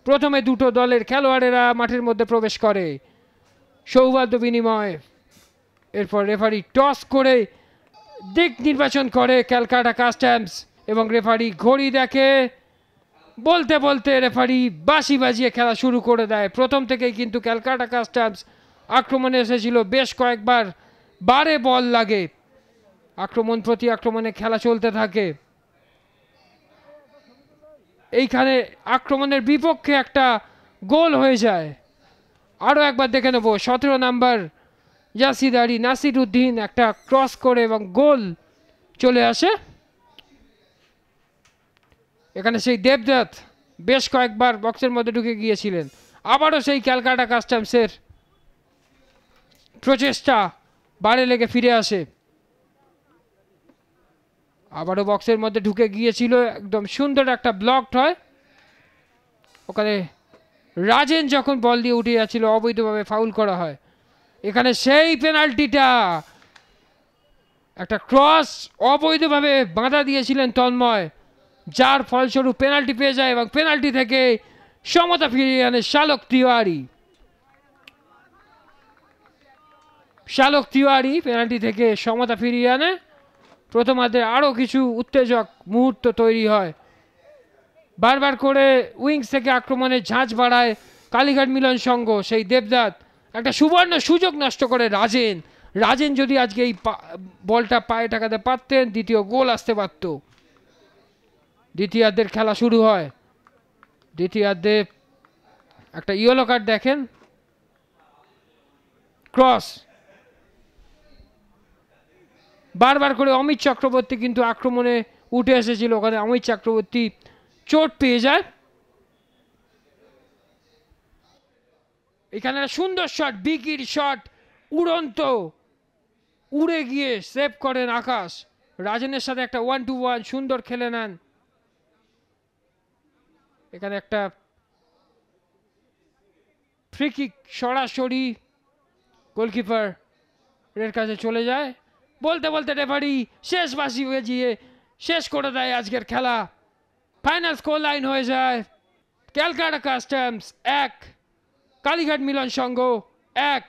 প্রথমে দুটো দলের খেলোয়াড়েরা মাঠের মধ্যে প্রবেশ করে, সৌহার্দ্য বিনিময়। এরপর রেফারি টস করে দিক নির্বাচন করে ক্যালকাটা কাস্টমস, এবং রেফারি ঘড়ি দেখে, বলতে বলতে রেফারি বাঁশি বাজিয়ে খেলা শুরু করে দেয়। প্রথম থেকেই কিন্তু ক্যালকাটা কাস্টমস আক্রমণে এসেছিল, বেশ কয়েকবার বারে বল লাগে, আক্রমণ প্রতি আক্রমণে খেলা চলতে থাকে। এইখানে আক্রমণের বিপক্ষে একটা গোল হয়ে যায়। আরও একবার দেখে নেব, 17 নাম্বার জাসিদারি নাসির উদ্দিন একটা ক্রস করে এবং গোল চলে আসে। এখানে সেই দেবদত্ত বেশ কয়েকবার বক্সের মধ্যে ঢুকে গিয়েছিলেন। আবারও সেই ক্যালকাটা কাস্টমসের প্রচেষ্টা বারে লেগে ফিরে আসে, আবারও বক্সের মধ্যে ঢুকে গিয়েছিল, একদম সুন্দর একটা ব্লকড হয়। ওখানে রাজেন যখন বল দিয়ে উঠে যাচ্ছিল অবৈধভাবে ফাউল করা হয়। এখানে সেই পেনাল্টিটা, একটা ক্রস অবৈধভাবে বাঁধা দিয়েছিলেন তন্ময়, যার ফলস্বরূপ পেনাল্টি পেয়ে যায় এবং পেনাল্টি থেকে সমতা ফিরিয়ে আনে শালক তিওয়ারি। শালক তিওয়ারি পেনাল্টি থেকে সমতা ফিরিয়ে আনে। প্রথমার্ধে আরও কিছু উত্তেজক মুহূর্ত তৈরি হয়, বারবার করে উইংস থেকে আক্রমণের ঝাঁঝ বাড়ায় কালীঘাট মিলন সংঘ। সেই দেবদত্ত একটা সুবর্ণ সুযোগ নষ্ট করে রাজেন যদি আজকে এই বলটা পায়ে ঠেকাতে পারতেন, দ্বিতীয় গোল আসতে পারত। দ্বিতীয়ার্ধের খেলা শুরু হয়। দ্বিতীয়ার্ধে একটা ইয়েলো কার্ড দেখেন, ক্রস, বারবার করে অমিত চক্রবর্তী কিন্তু আক্রমণে উঠে এসেছিল, ওখানে অমিত চক্রবর্তী চোট পেয়ে যায়। এখানে সুন্দর শট, বিকির শট, উড়ন্ত, উড়ে গিয়ে সেভ করেন আকাশ। রাজেনের সাথে একটা 1-2-1 সুন্দর খেলে নেন। এখানে একটা ফ্রি কিক সরাসরি গোলকিপার এর কাছে চলে যায়। বলতে বলতে রেফারি শেষ বাঁশি বাজিয়ে শেষ করে দেয় আজকের খেলা। ফাইনাল স্কোর লাইন হয়ে যায় ক্যালকাটা কাস্টমস 1, কালীঘাট মিলন সংঘ 1।